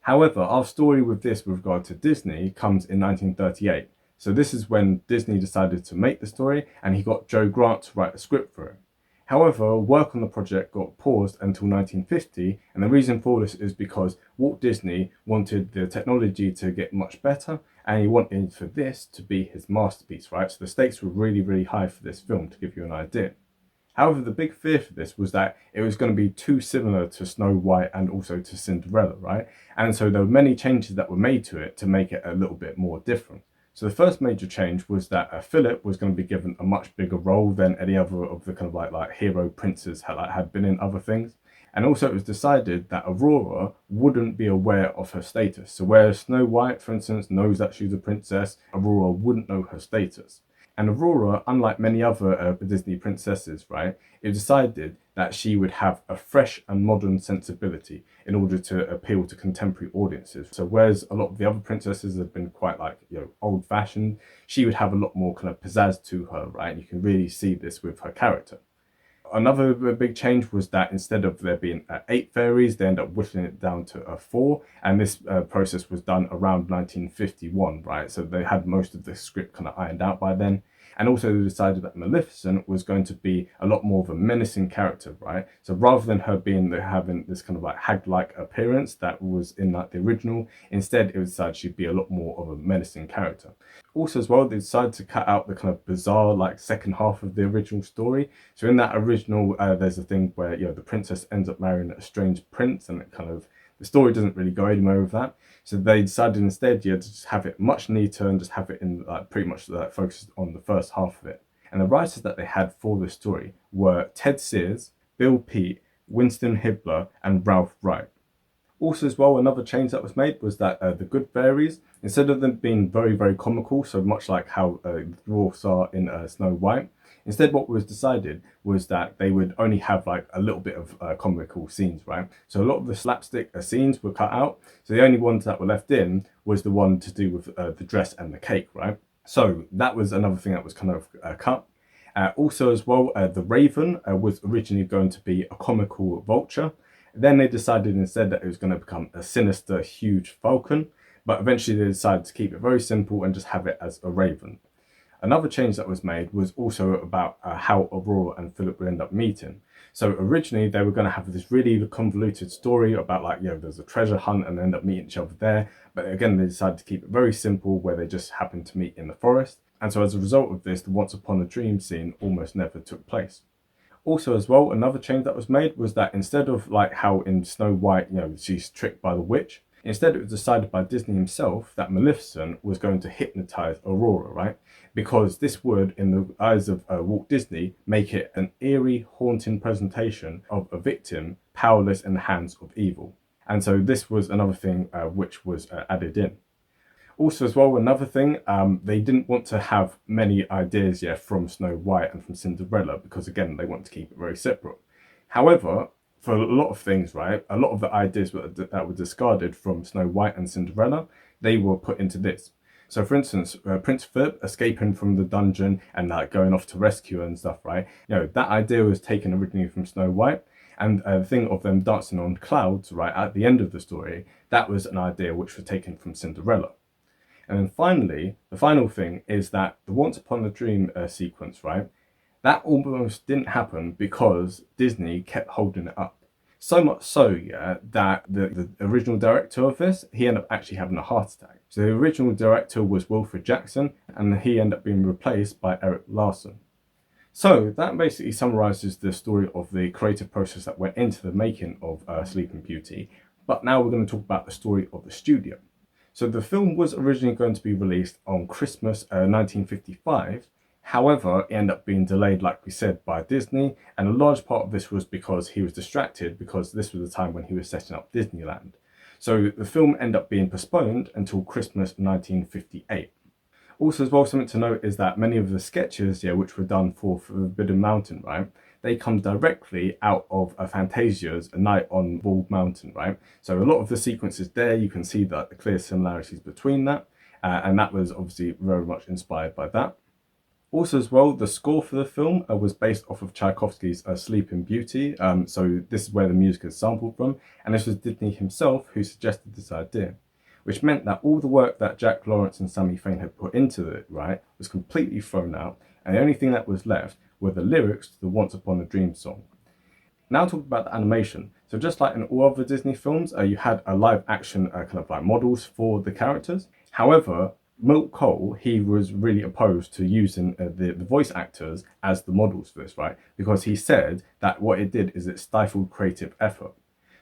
However, our story with this with regard to Disney comes in 1938. So this is when Disney decided to make the story and he got Joe Grant to write a script for it. However, work on the project got paused until 1950, and the reason for this is because Walt Disney wanted the technology to get much better, and he wanted for this to be his masterpiece, right? So the stakes were really, really high for this film, to give you an idea. However, the big fear for this was that it was going to be too similar to Snow White and also to Cinderella, right? And so there were many changes that were made to it to make it a little bit more different. So the first major change was that Philip was going to be given a much bigger role than any other of the kind of like hero princes had been in other things. And also it was decided that Aurora wouldn't be aware of her status. So whereas Snow White, for instance, knows that she's a princess, Aurora wouldn't know her status. And Aurora, unlike many other Disney princesses, right, it decided that she would have a fresh and modern sensibility in order to appeal to contemporary audiences. So whereas a lot of the other princesses have been quite like, old-fashioned, she would have a lot more kind of pizzazz to her, right? And you can really see this with her character. Another big change was that instead of there being 8 fairies, they end up whittling it down to 4. And this process was done around 1951, right? So they had most of the script kind of ironed out by then. And also they decided that Maleficent was going to be a lot more of a menacing character, right? So rather than her having this kind of like hag-like appearance that was in like the original, instead it was decided she'd be a lot more of a menacing character. Also as well, they decided to cut out the kind of bizarre like second half of the original story. So in that original, there's a thing where the princess ends up marrying a strange prince, and it kind of the story doesn't really go anywhere with that. So they decided instead, to just have it much neater and just have it in pretty much focused on the first half of it. And the writers that they had for this story were Ted Sears, Bill Peet, Winston Hibler, and Ralph Wright. Also as well, another change that was made was that the good fairies, instead of them being very, very comical, so much like how the dwarfs are in Snow White, instead what was decided was that they would only have like a little bit of comical scenes, right? So a lot of the slapstick scenes were cut out, so the only ones that were left in was the one to do with the dress and the cake, right? So that was another thing that was kind of cut. Also as well, the Raven was originally going to be a comical vulture. Then they decided instead that it was going to become a sinister, huge falcon, but eventually they decided to keep it very simple and just have it as a raven. Another change that was made was also about how Aurora and Philip would end up meeting. So originally they were going to have this really convoluted story about like, there's a treasure hunt and they end up meeting each other there. But again, they decided to keep it very simple where they just happened to meet in the forest. And so as a result of this, the Once Upon a Dream scene almost never took place. Also as well, another change that was made was that instead of like how in Snow White, she's tricked by the witch, instead it was decided by Disney himself that Maleficent was going to hypnotize Aurora, right? Because this would, in the eyes of Walt Disney, make it an eerie, haunting presentation of a victim powerless in the hands of evil. And so this was another thing which was added in. Also as well, another thing, they didn't want to have many ideas from Snow White and from Cinderella because again, they want to keep it very separate. However, for a lot of things, right, a lot of the ideas that were discarded from Snow White and Cinderella, they were put into this. So for instance, Prince Philip escaping from the dungeon and going off to rescue and stuff, right? That idea was taken originally from Snow White. And the thing of them dancing on clouds, right, at the end of the story, that was an idea which was taken from Cinderella. And then finally, the final thing is that the Once Upon a Dream sequence, right? That almost didn't happen because Disney kept holding it up. So much so, that the original director of this, he ended up actually having a heart attack. So the original director was Wilfred Jackson, and he ended up being replaced by Eric Larson. So that basically summarizes the story of the creative process that went into the making of Sleeping Beauty. But now we're going to talk about the story of the studio. So the film was originally going to be released on Christmas 1955. However, it ended up being delayed, like we said, by Disney. And a large part of this was because he was distracted because this was the time when he was setting up Disneyland. So the film ended up being postponed until Christmas 1958. Also as well, something to note is that many of the sketches, which were done for Forbidden Mountain, right, they come directly out of Fantasia's A Night on Bald Mountain, right? So a lot of the sequences there, you can see that the clear similarities between that, and that was obviously very much inspired by that. Also as well, the score for the film was based off of Tchaikovsky's Sleeping Beauty. So this is where the music is sampled from, and this was Disney himself who suggested this idea, which meant that all the work that Jack Lawrence and Sammy Fain had put into it, right, was completely thrown out, and the only thing that was left were the lyrics to the Once Upon a Dream song. Now talk about the animation. So just like in all other Disney films, you had a live action kind of like models for the characters. However, Milt Cole, he was really opposed to using the voice actors as the models for this, right? Because he said that what it did is it stifled creative effort.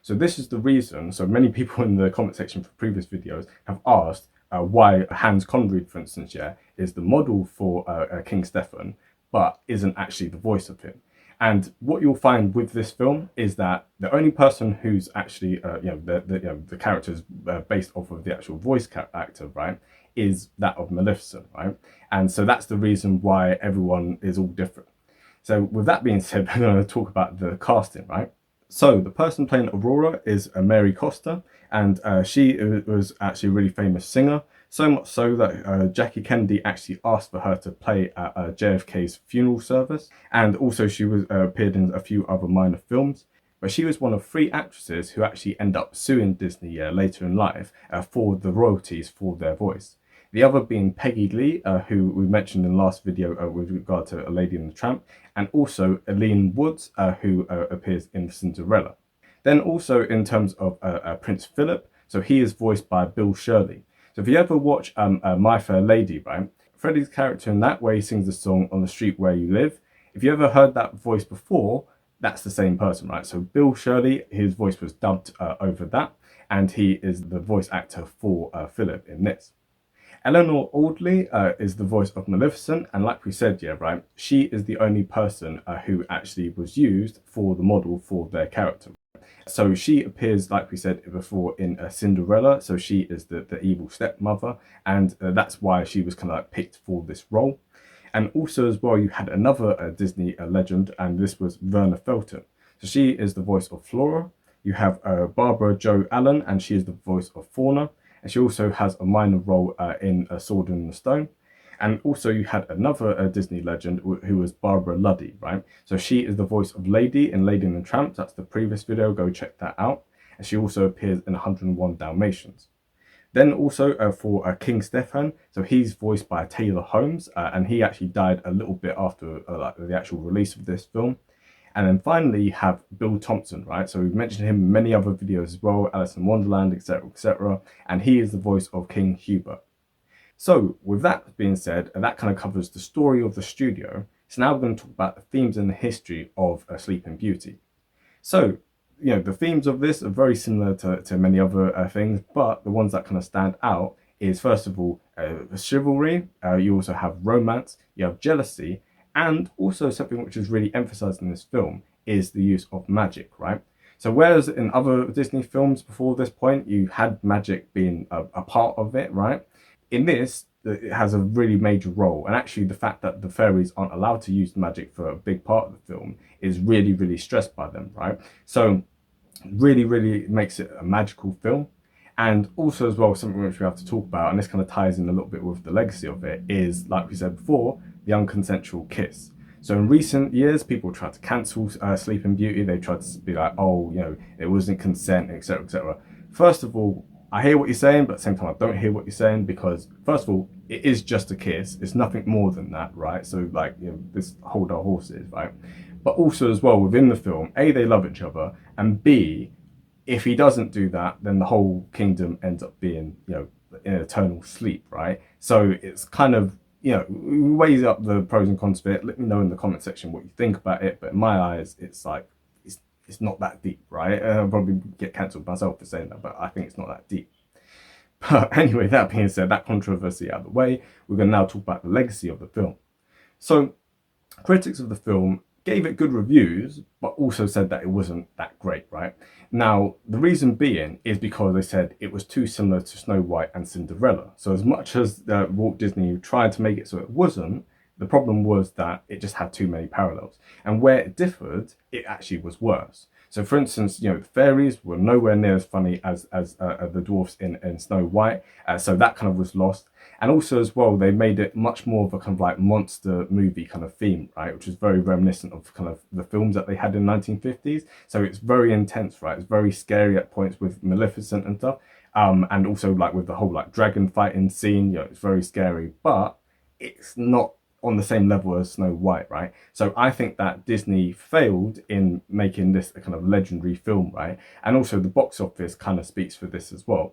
So this is the reason, so many people in the comment section for previous videos have asked why Hans Conried, for instance, yeah, is the model for King Stefan, but isn't actually the voice of him. And what you'll find with this film is that the only person who's actually, the characters based off of the actual voice actor, right, is that of Maleficent, right? And so that's the reason why everyone is all different. So with that being said, we're going to talk about the casting, right? So the person playing Aurora is Mary Costa, and she was actually a really famous singer. So much so that Jackie Kennedy actually asked for her to play at JFK's funeral service, and also she was appeared in a few other minor films. But she was one of 3 actresses who actually end up suing Disney later in life for the royalties for their voice. The other being Peggy Lee, who we mentioned in the last video with regard to A Lady and the Tramp, and also Eileen Woods, who appears in Cinderella. Then also in terms of Prince Philip, so he is voiced by Bill Shirley. So if you ever watch My Fair Lady, right, Freddie's character in that way sings the song On the Street Where You Live. If you ever heard that voice before, that's the same person, right? So Bill Shirley, his voice was dubbed over that, and he is the voice actor for Philip in this. Eleanor Audley is the voice of Maleficent, and like we said, yeah, right, she is the only person who actually was used for the model for their character. So she appears, like we said before, in Cinderella. So she is the evil stepmother, and that's why she was kind of like picked for this role. And also as well, you had another Disney legend, and this was Verna Felton. So she is the voice of Flora. You have Barbara Jo Allen, and she is the voice of Fauna. And she also has a minor role in A Sword in the Stone. And also you had another Disney legend who was Barbara Luddy, right? So she is the voice of Lady in Lady and the Tramp. That's the previous video, go check that out. And she also appears in 101 Dalmatians. Then also for King Stefan, so he's voiced by Taylor Holmes, and he actually died a little bit after like the actual release of this film. And then finally you have Bill Thompson, right? So we've mentioned him in many other videos as well, Alice in Wonderland, etc., etc. And he is the voice of King Hubert. So with that being said, that kind of covers the story of the studio. So now we're going to talk about the themes and the history of Sleeping Beauty. So, you know, the themes of this are very similar to many other things, but the ones that kind of stand out is, first of all, chivalry. You also have romance, you have jealousy, and also something which is really emphasized in this film is the use of magic, right? So whereas in other Disney films before this point, you had magic being a part of it, right? In this, it has a really major role. And actually the fact that the fairies aren't allowed to use magic for a big part of the film is really, really stressed by them, right? So really, really makes it a magical film. And also as well, something which we have to talk about, and this kind of ties in a little bit with the legacy of it, is, like we said before, the unconsensual kiss. So in recent years, people tried to cancel Sleeping Beauty. They tried to be like, oh, you know, it wasn't consent, etc., etc. First of all, I hear what you're saying, but at the same time, I don't hear what you're saying, because first of all, it is just a kiss. It's nothing more than that, right? So like, you know, this hold our horses, right? But also as well, within the film, A, they love each other, and B, if he doesn't do that, then the whole kingdom ends up being, you know, in eternal sleep, right? So it's kind of, you know, weighs up the pros and cons of it. Let me know in the comment section what you think about it. But in my eyes, it's like, it's not that deep, right? I'll probably get cancelled myself for saying that, but I think it's not that deep. But anyway, that being said, that controversy out of the way, we're going to now talk about the legacy of the film. So critics of the film gave it good reviews, but also said that it wasn't that great, right? Now, the reason being is because they said it was too similar to Snow White and Cinderella. So as much as Walt Disney tried to make it so it wasn't, the problem was that it just had too many parallels. And where it differed, it actually was worse. So, for instance, the fairies were nowhere near as funny as the dwarfs in Snow White, so that kind of was lost. And also as well, they made it much more of a kind of like monster movie kind of theme, right? Which is very reminiscent of kind of the films that they had in 1950s. So it's very intense, right? It's very scary at points with Maleficent and stuff. And also like with the whole like dragon fighting scene, it's very scary, but it's not on the same level as Snow White, right? So I think that Disney failed in making this a kind of legendary film, right? And also the box office kind of speaks for this as well.